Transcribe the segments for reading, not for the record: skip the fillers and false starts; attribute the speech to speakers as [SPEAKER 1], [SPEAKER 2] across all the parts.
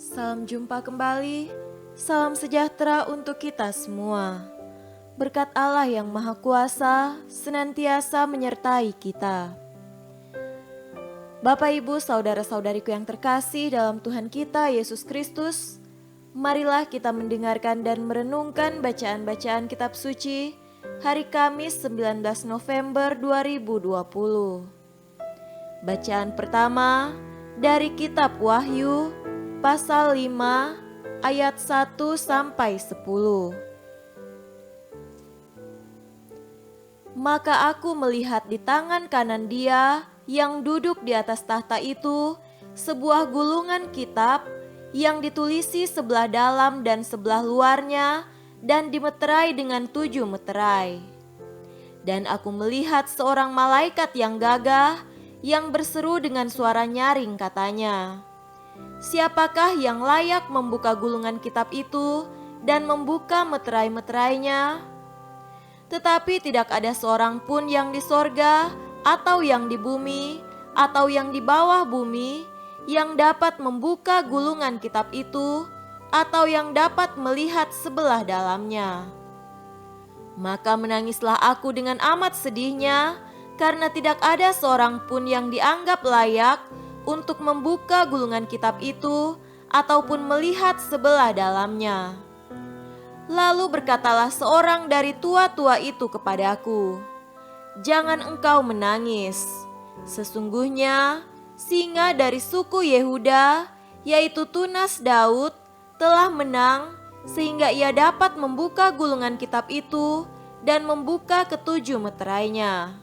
[SPEAKER 1] Salam jumpa kembali, salam sejahtera untuk kita semua. Berkat Allah yang Maha Kuasa senantiasa menyertai kita. Bapak, Ibu, saudara-saudariku yang terkasih dalam Tuhan kita Yesus Kristus, marilah kita mendengarkan dan merenungkan bacaan-bacaan kitab suci hari Kamis 19 November 2020. Bacaan pertama dari kitab Wahyu pasal 5 ayat 1 sampai 10. Maka aku melihat di tangan kanan Dia yang duduk di atas tahta itu sebuah gulungan kitab yang ditulisi sebelah dalam dan sebelah luarnya dan dimeterai dengan 7 meterai. Dan aku melihat seorang malaikat yang gagah yang berseru dengan suara nyaring, katanya, "Siapakah yang layak membuka gulungan kitab itu dan membuka meterai-meterainya?" Tetapi tidak ada seorang pun yang di sorga atau yang di bumi atau yang di bawah bumi yang dapat membuka gulungan kitab itu atau yang dapat melihat sebelah dalamnya. Maka menangislah aku dengan amat sedihnya, karena tidak ada seorang pun yang dianggap layak untuk membuka gulungan kitab itu ataupun melihat sebelah dalamnya. Lalu berkatalah seorang dari tua-tua itu kepadaku, "Jangan engkau menangis. Sesungguhnya singa dari suku Yehuda, yaitu tunas Daud, telah menang sehingga ia dapat membuka gulungan kitab itu dan membuka ketujuh meterainya."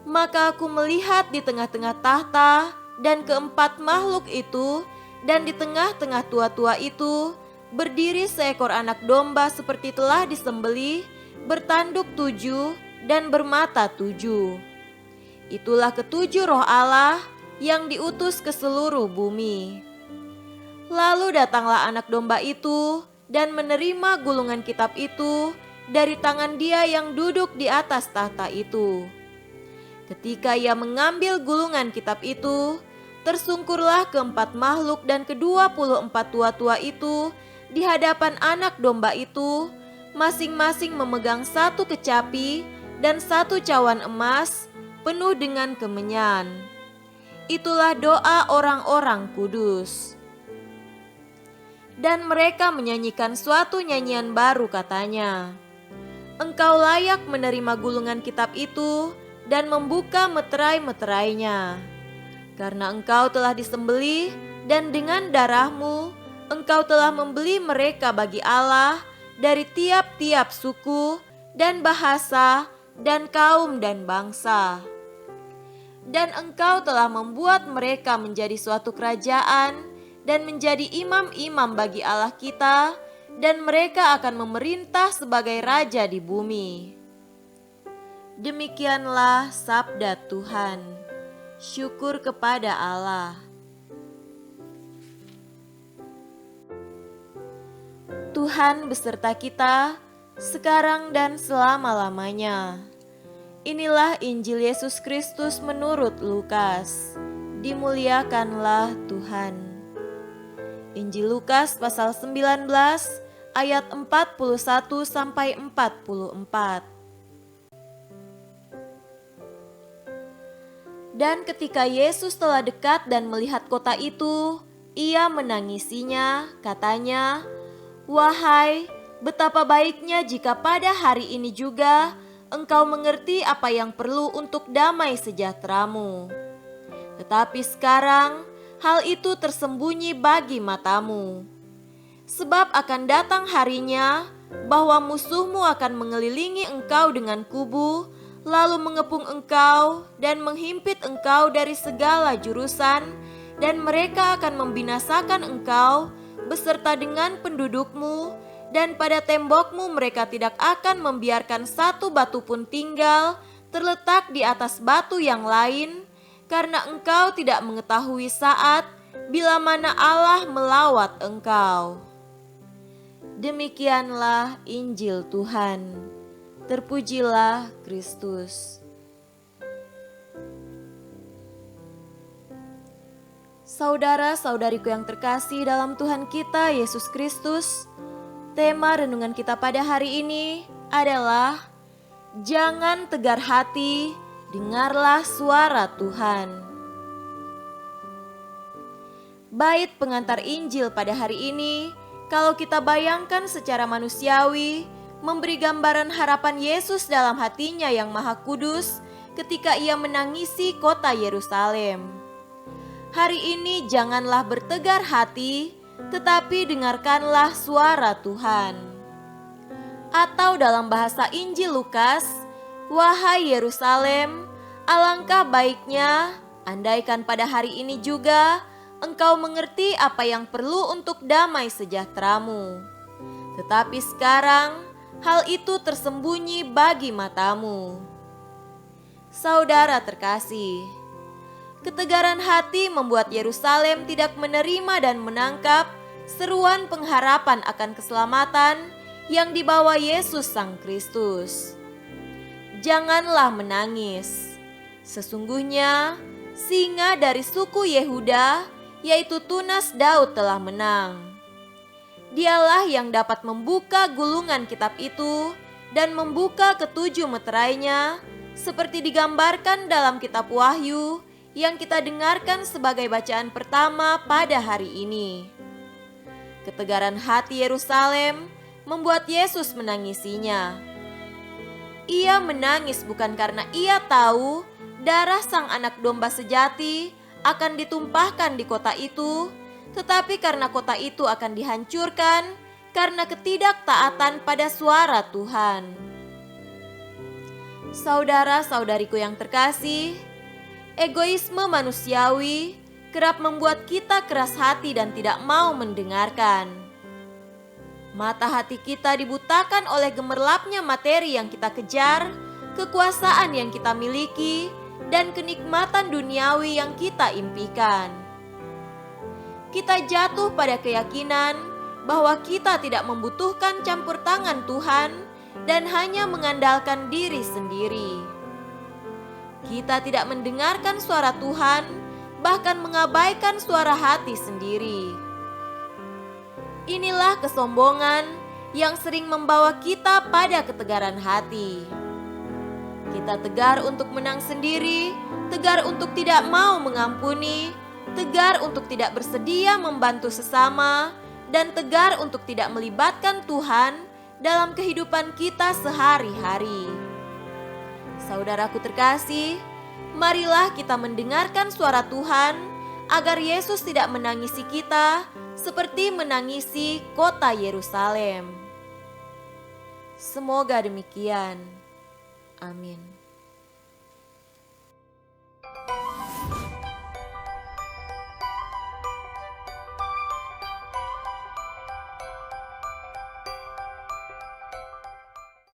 [SPEAKER 1] Maka aku melihat di tengah-tengah tahta dan keempat makhluk itu, dan di tengah-tengah tua-tua itu berdiri seekor anak domba seperti telah disembelih, bertanduk 7 dan bermata 7. Itulah ketujuh roh Allah yang diutus ke seluruh bumi. Lalu datanglah anak domba itu dan menerima gulungan kitab itu dari tangan Dia yang duduk di atas tahta itu. Ketika ia mengambil gulungan kitab itu, tersungkurlah keempat makhluk dan ke-24 tua-tua itu di hadapan anak domba itu, masing-masing memegang satu kecapi dan satu cawan emas penuh dengan kemenyan. Itulah doa orang-orang kudus. Dan mereka menyanyikan suatu nyanyian baru, katanya, "Engkau layak menerima gulungan kitab itu dan membuka meterai-meterainya. Karena engkau telah disembelih dan dengan darahmu engkau telah membeli mereka bagi Allah dari tiap-tiap suku dan bahasa dan kaum dan bangsa. Dan engkau telah membuat mereka menjadi suatu kerajaan dan menjadi imam-imam bagi Allah kita, dan mereka akan memerintah sebagai raja di bumi." Demikianlah sabda Tuhan. Syukur kepada Allah. Tuhan beserta kita sekarang dan selama-lamanya. Inilah Injil Yesus Kristus menurut Lukas. Dimuliakanlah Tuhan. Injil Lukas pasal 19 ayat 41 sampai 44. Dan ketika Yesus telah dekat dan melihat kota itu, ia menangisinya, katanya, "Wahai, betapa baiknya jika pada hari ini juga engkau mengerti apa yang perlu untuk damai sejahteramu. Tetapi sekarang hal itu tersembunyi bagi matamu. Sebab akan datang harinya bahwa musuhmu akan mengelilingi engkau dengan kubu, lalu mengepung engkau dan menghimpit engkau dari segala jurusan, dan mereka akan membinasakan engkau beserta dengan pendudukmu, dan pada tembokmu mereka tidak akan membiarkan satu batu pun tinggal terletak di atas batu yang lain, karena engkau tidak mengetahui saat bila mana Allah melawat engkau." Demikianlah Injil Tuhan. Terpujilah Kristus. Saudara-saudariku yang terkasih dalam Tuhan kita Yesus Kristus, tema renungan kita pada hari ini adalah jangan tegar hati, dengarlah suara Tuhan. Bait pengantar Injil pada hari ini, kalau kita bayangkan secara manusiawi, memberi gambaran harapan Yesus dalam hatinya yang maha kudus ketika ia menangisi kota Yerusalem. Hari ini janganlah bertegar hati, tetapi dengarkanlah suara Tuhan. Atau dalam bahasa Injil Lukas, wahai Yerusalem, alangkah baiknya andaikan pada hari ini juga engkau mengerti apa yang perlu untuk damai sejahteramu. Tetapi sekarang hal itu tersembunyi bagi matamu. Saudara terkasih, ketegaran hati membuat Yerusalem tidak menerima dan menangkap seruan pengharapan akan keselamatan yang dibawa Yesus Sang Kristus. Janganlah menangis. Sesungguhnya singa dari suku Yehuda, yaitu tunas Daud, telah menang. Dialah yang dapat membuka gulungan kitab itu dan membuka ketujuh meterainya, seperti digambarkan dalam kitab Wahyu yang kita dengarkan sebagai bacaan pertama pada hari ini. Ketegaran hati Yerusalem membuat Yesus menangisinya. Ia menangis bukan karena ia tahu darah sang anak domba sejati akan ditumpahkan di kota itu, tetapi karena kota itu akan dihancurkan karena ketidaktaatan pada suara Tuhan. Saudara-saudariku yang terkasih, egoisme manusiawi kerap membuat kita keras hati dan tidak mau mendengarkan. Mata hati kita dibutakan oleh gemerlapnya materi yang kita kejar, kekuasaan yang kita miliki, dan kenikmatan duniawi yang kita impikan. Kita jatuh pada keyakinan bahwa kita tidak membutuhkan campur tangan Tuhan dan hanya mengandalkan diri sendiri. Kita tidak mendengarkan suara Tuhan, bahkan mengabaikan suara hati sendiri. Inilah kesombongan yang sering membawa kita pada ketegaran hati. Kita tegar untuk menang sendiri, tegar untuk tidak mau mengampuni, tegar untuk tidak bersedia membantu sesama, dan tegar untuk tidak melibatkan Tuhan dalam kehidupan kita sehari-hari. Saudaraku terkasih, marilah kita mendengarkan suara Tuhan agar Yesus tidak menangisi kita seperti menangisi kota Yerusalem. Semoga demikian. Amin.